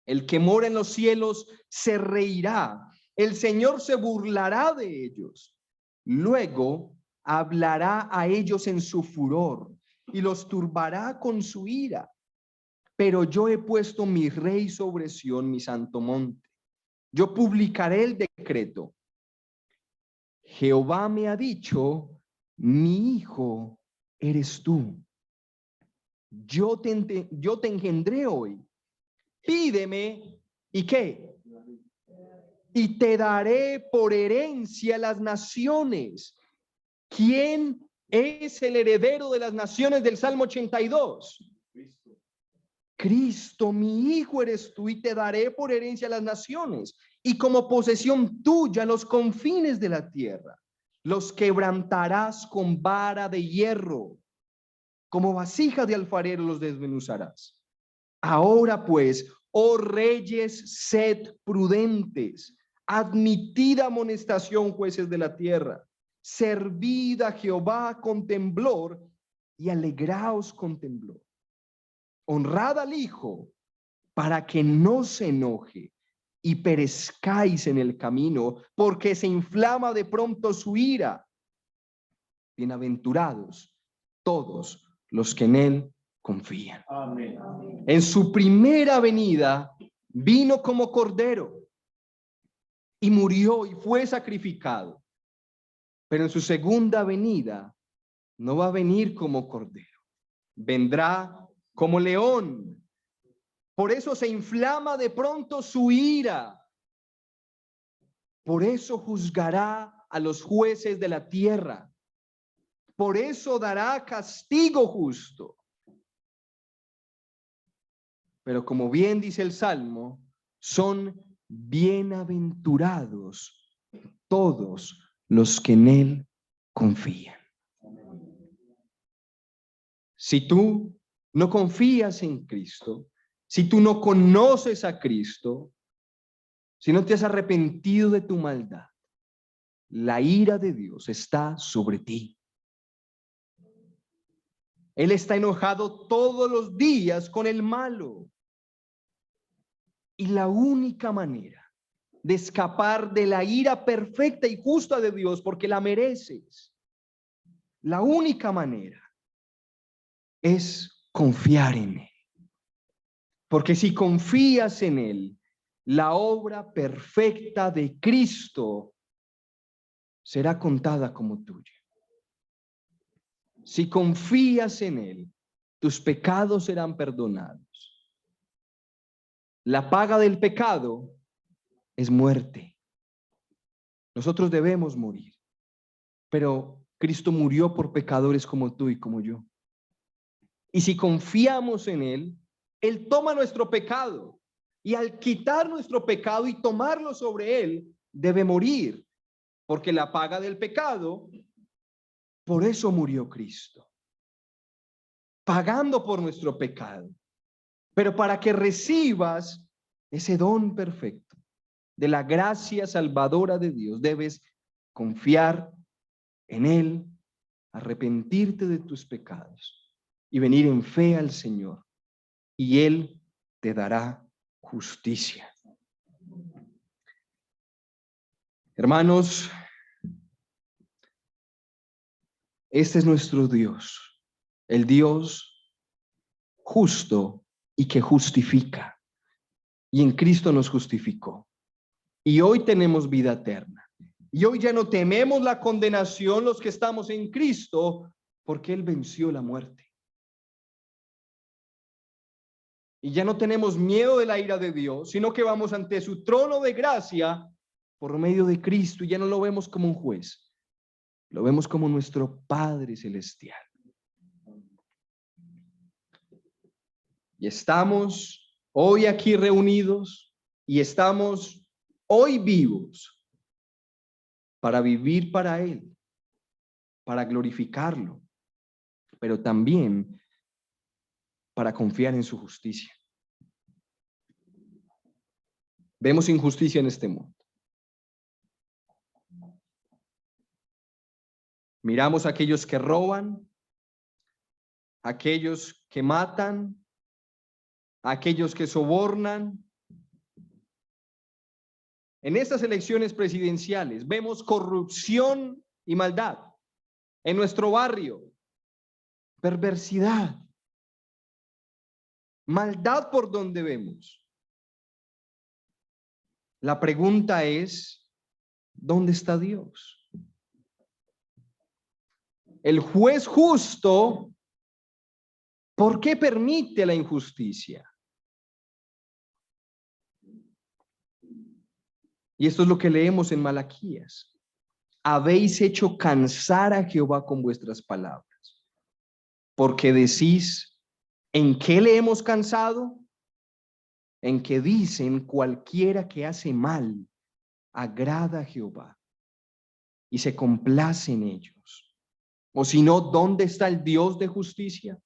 El que mora en los cielos se reirá, el Señor se burlará de ellos. Luego hablará a ellos en su furor y los turbará con su ira. Pero yo he puesto mi rey sobre Sión, mi santo monte. Yo publicaré el decreto. Jehová me ha dicho: mi hijo eres tú. Yo te engendré hoy. Pídeme, ¿y qué? Y te daré por herencia las naciones. ¿Quién es el heredero de las naciones del Salmo 82? Cristo, mi hijo eres tú, y te daré por herencia las naciones, y como posesión tuya los confines de la tierra. Los quebrantarás con vara de hierro, como vasija de alfarero los desmenuzarás. Ahora pues, oh reyes, sed prudentes, admitid amonestación, jueces de la tierra, servid a Jehová con temblor y alegraos con temblor. Honrad al Hijo para que no se enoje y perezcáis en el camino, porque se inflama de pronto su ira. Bienaventurados todos los que en él confían. Amén. En su primera venida vino como cordero y murió y fue sacrificado. Pero en su segunda venida no va a venir como cordero, vendrá como león. Por eso se inflama de pronto su ira. Por eso juzgará a los jueces de la tierra. Por eso dará castigo justo. Pero como bien dice el Salmo, son bienaventurados todos los que en él confían. Si tú no confías en Cristo, si tú no conoces a Cristo, si no te has arrepentido de tu maldad, la ira de Dios está sobre ti. Él está enojado todos los días con el malo. Y la única manera de escapar de la ira perfecta y justa de Dios, porque la mereces, la única manera es confiar en él. Porque si confías en él, la obra perfecta de Cristo será contada como tuya. Si confías en él, tus pecados serán perdonados. La paga del pecado es muerte. Nosotros debemos morir, pero Cristo murió por pecadores como tú y como yo. Y si confiamos en él, él toma nuestro pecado, y al quitar nuestro pecado y tomarlo sobre él, debe morir, porque la paga del pecado, por eso murió Cristo, pagando por nuestro pecado. Pero para que recibas ese don perfecto de la gracia salvadora de Dios, debes confiar en él, arrepentirte de tus pecados y venir en fe al Señor, y él te dará justicia. Hermanos, este es nuestro Dios, el Dios justo y que justifica. Y en Cristo nos justificó. Y hoy tenemos vida eterna. Y hoy ya no tememos la condenación los que estamos en Cristo, porque él venció la muerte. Y ya no tenemos miedo de la ira de Dios, sino que vamos ante su trono de gracia por medio de Cristo, y ya no lo vemos como un juez, lo vemos como nuestro Padre Celestial. Y estamos hoy aquí reunidos y estamos hoy vivos para vivir para Él, para glorificarlo, pero también para confiar en su justicia. Vemos injusticia en este mundo. Miramos a aquellos que roban, a aquellos que matan, a aquellos que sobornan. En estas elecciones presidenciales vemos corrupción y maldad en nuestro barrio, perversidad, maldad por donde vemos. La pregunta es, ¿dónde está Dios? El juez justo, ¿por qué permite la injusticia? Y esto es lo que leemos en Malaquías. Habéis hecho cansar a Jehová con vuestras palabras, porque decís, ¿en qué le hemos cansado? En que dicen, cualquiera que hace mal agrada a Jehová y se complace en ellos. O si no, ¿dónde está el Dios de justicia?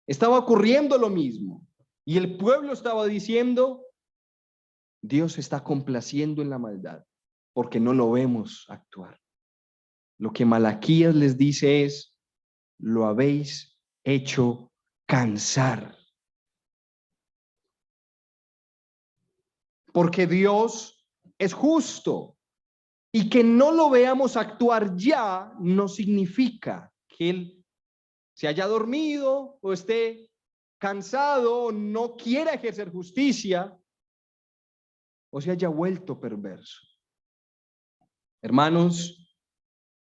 Estaba ocurriendo lo mismo y el pueblo estaba diciendo, Dios se está complaciendo en la maldad porque no lo vemos actuar. Lo que Malaquías les dice es, lo habéis hecho cansar. Porque Dios es justo y que no lo veamos actuar ya no significa que Él se haya dormido o esté cansado o no quiera ejercer justicia o se haya vuelto perverso. Hermanos,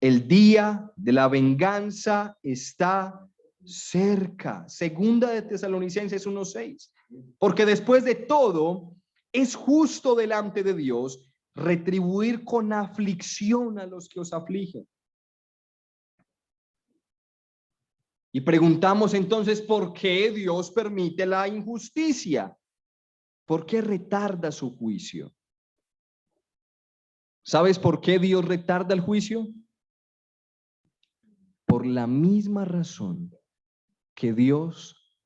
el día de la venganza está cerca. Segunda de Tesalonicenses 1:6. Porque después de todo, es justo delante de Dios retribuir con aflicción a los que os afligen. Y preguntamos entonces, ¿por qué Dios permite la injusticia? ¿Por qué retarda su juicio? ¿Sabes por qué Dios retarda el juicio? Por la misma razón que Dios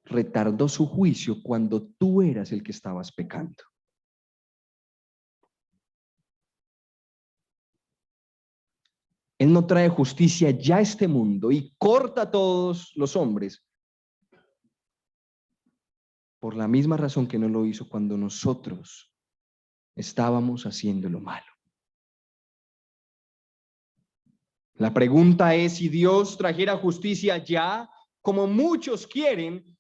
retardó su juicio cuando tú eras el que estabas pecando. Él no trae justicia ya a este mundo y corta a todos los hombres por la misma razón que no lo hizo cuando nosotros estábamos haciendo lo malo. La pregunta es, si Dios trajera justicia ya, como muchos quieren,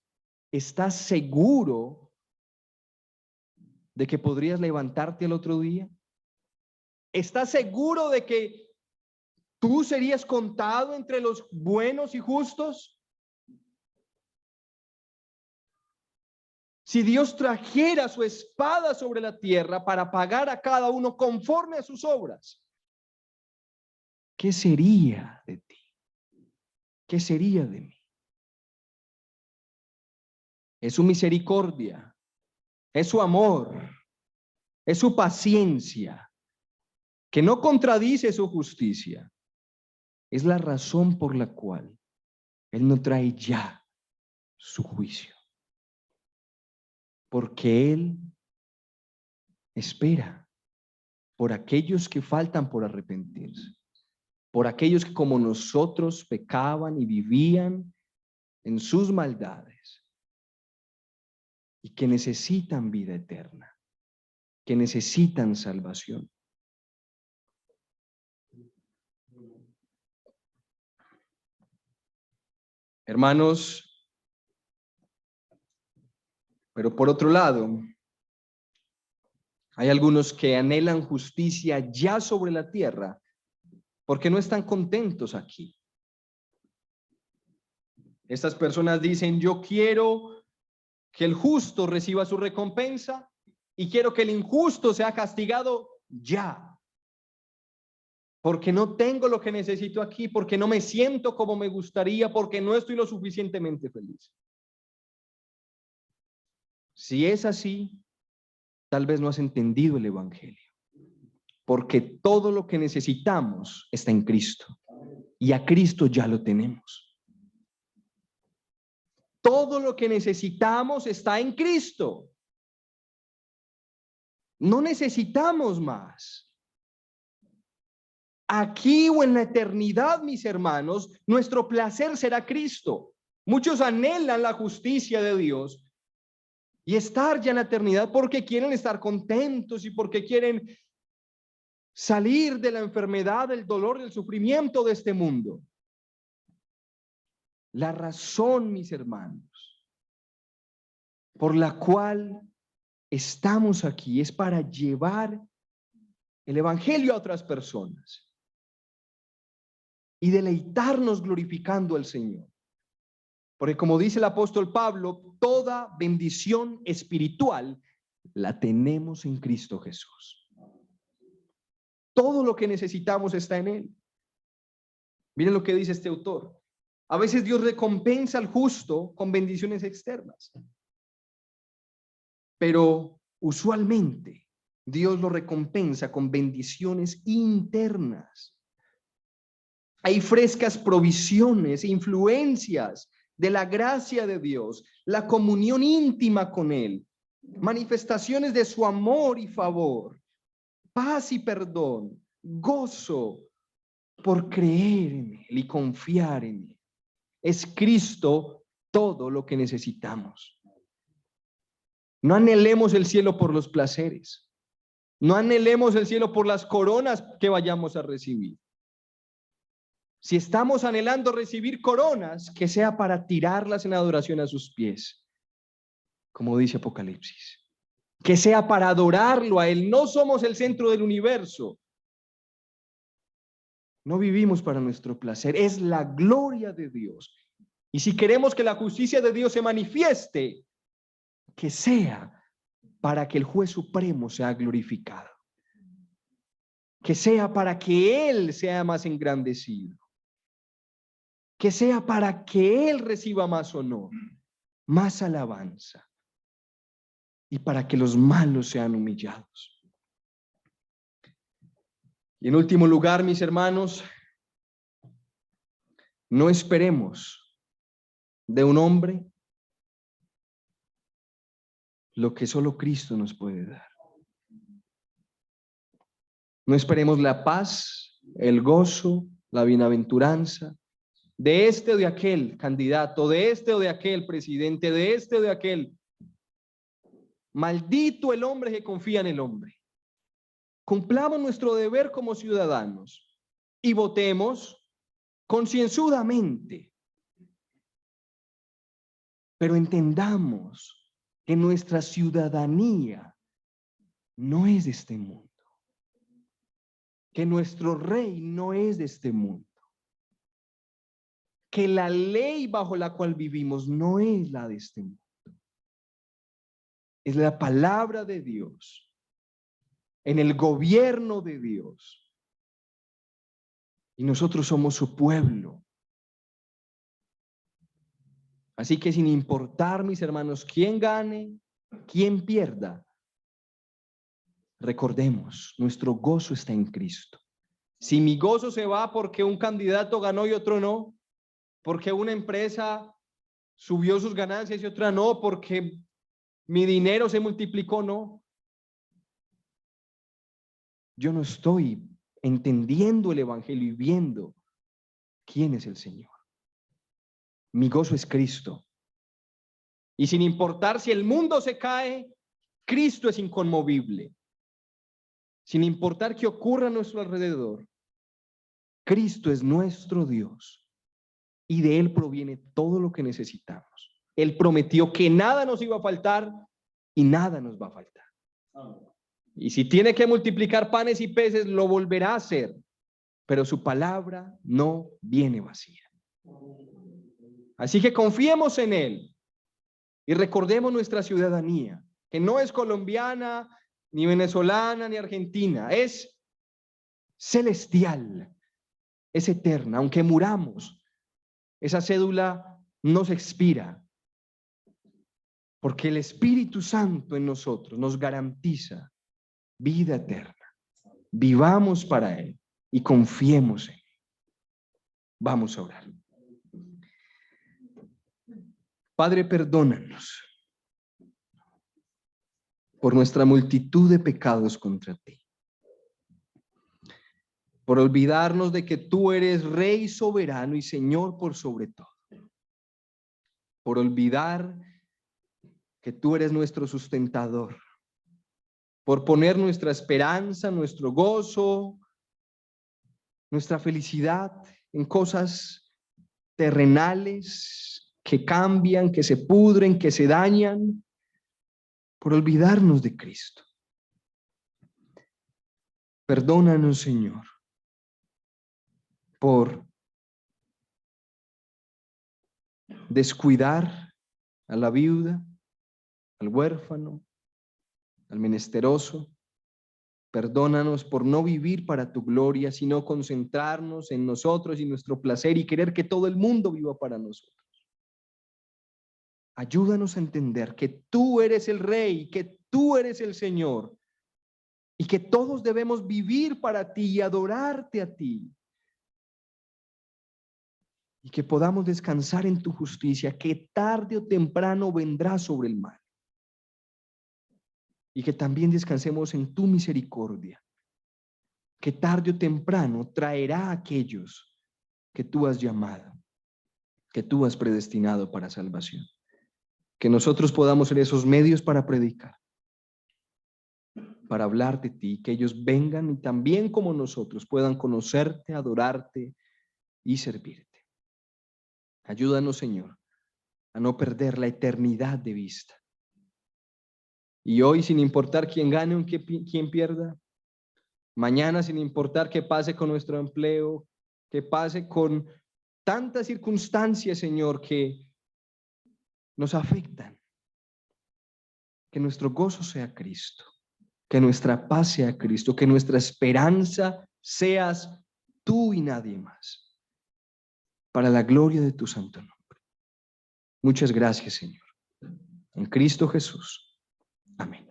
¿estás seguro de que podrías levantarte el otro día? ¿Estás seguro de que tú serías contado entre los buenos y justos? Si Dios trajera su espada sobre la tierra para pagar a cada uno conforme a sus obras, ¿qué sería de ti? ¿Qué sería de mí? Es su misericordia, es su amor, es su paciencia, que no contradice su justicia. Es la razón por la cual Él no trae ya su juicio. Porque Él espera por aquellos que faltan por arrepentirse, por aquellos que como nosotros pecaban y vivían en sus maldades y que necesitan vida eterna, que necesitan salvación. Hermanos, pero por otro lado, hay algunos que anhelan justicia ya sobre la tierra porque no están contentos aquí. Estas personas dicen, yo quiero que el justo reciba su recompensa y quiero que el injusto sea castigado ya. Porque no tengo lo que necesito aquí, porque no me siento como me gustaría, porque no estoy lo suficientemente feliz. Si es así, tal vez no has entendido el evangelio, porque todo lo que necesitamos está en Cristo y a Cristo ya lo tenemos. Todo lo que necesitamos está en Cristo. No necesitamos más. Aquí o en la eternidad, mis hermanos, nuestro placer será Cristo. Muchos anhelan la justicia de Dios y estar ya en la eternidad porque quieren estar contentos y porque quieren salir de la enfermedad, del dolor, del sufrimiento de este mundo. La razón, mis hermanos, por la cual estamos aquí es para llevar el evangelio a otras personas y deleitarnos glorificando al Señor. Porque como dice el apóstol Pablo, toda bendición espiritual la tenemos en Cristo Jesús. Todo lo que necesitamos está en Él. Miren lo que dice este autor. A veces Dios recompensa al justo con bendiciones externas, pero usualmente Dios lo recompensa con bendiciones internas. Hay frescas provisiones, influencias de la gracia de Dios, la comunión íntima con Él, manifestaciones de su amor y favor, paz y perdón, gozo por creer en Él y confiar en Él. Es Cristo todo lo que necesitamos. No anhelemos el cielo por los placeres. No anhelemos el cielo por las coronas que vayamos a recibir. Si estamos anhelando recibir coronas, que sea para tirarlas en adoración a sus pies, como dice Apocalipsis. Que sea para adorarlo a Él. No somos el centro del universo. No vivimos para nuestro placer. Es la gloria de Dios. Y si queremos que la justicia de Dios se manifieste, que sea para que el juez supremo sea glorificado. Que sea para que Él sea más engrandecido. Que sea para que Él reciba más honor, más alabanza. Y para que los malos sean humillados. Y en último lugar, mis hermanos, no esperemos de un hombre lo que solo Cristo nos puede dar. No esperemos la paz, el gozo, la bienaventuranza de este o de aquel candidato, de este o de aquel presidente, de este o de aquel. Maldito el hombre que confía en el hombre. Cumplamos nuestro deber como ciudadanos y votemos concienzudamente. Pero entendamos que nuestra ciudadanía no es de este mundo. Que nuestro rey no es de este mundo. Que la ley bajo la cual vivimos no es la de este mundo. Es la palabra de Dios. En el gobierno de Dios. Y nosotros somos su pueblo. Así que sin importar, mis hermanos, quién gane, quién pierda, recordemos, nuestro gozo está en Cristo. Si mi gozo se va porque un candidato ganó y otro no, porque una empresa subió sus ganancias y otra no, porque mi dinero se multiplicó, no. Yo no estoy entendiendo el evangelio y viendo quién es el Señor. Mi gozo es Cristo. Y sin importar si el mundo se cae, Cristo es inconmovible. Sin importar qué ocurra a nuestro alrededor, Cristo es nuestro Dios. Y de Él proviene todo lo que necesitamos. Él prometió que nada nos iba a faltar y nada nos va a faltar. Y si tiene que multiplicar panes y peces, lo volverá a hacer. Pero su palabra no viene vacía. Así que confiemos en Él y recordemos nuestra ciudadanía, que no es colombiana, ni venezolana, ni argentina. Es celestial, es eterna. Aunque muramos, esa cédula no se expira, porque el Espíritu Santo en nosotros nos garantiza vida eterna. Vivamos para Él y confiemos en Él. Vamos a orar. Padre, perdónanos por nuestra multitud de pecados contra ti, por olvidarnos de que tú eres Rey soberano y Señor por sobre todo, por olvidar que tú eres nuestro sustentador, por poner nuestra esperanza, nuestro gozo, nuestra felicidad en cosas terrenales que cambian, que se pudren, que se dañan, por olvidarnos de Cristo. Perdónanos, Señor, por descuidar a la viuda, al huérfano, al menesteroso. Perdónanos por no vivir para tu gloria, sino concentrarnos en nosotros y nuestro placer y querer que todo el mundo viva para nosotros. Ayúdanos a entender que tú eres el Rey, que tú eres el Señor y que todos debemos vivir para ti y adorarte a ti. Y que podamos descansar en tu justicia, que tarde o temprano vendrá sobre el mal. Y que también descansemos en tu misericordia, que tarde o temprano traerá a aquellos que tú has llamado, que tú has predestinado para salvación. Que nosotros podamos ser esos medios para predicar, para hablar de ti, que ellos vengan y también como nosotros puedan conocerte, adorarte y servirte. Ayúdanos, Señor, a no perder la eternidad de vista. Y hoy, sin importar quién gane o quién pierda, mañana, sin importar qué pase con nuestro empleo, qué pase con tantas circunstancias, Señor, que nos afectan, que nuestro gozo sea Cristo, que nuestra paz sea Cristo, que nuestra esperanza seas tú y nadie más, para la gloria de tu santo nombre. Muchas gracias, Señor. En Cristo Jesús. Amén.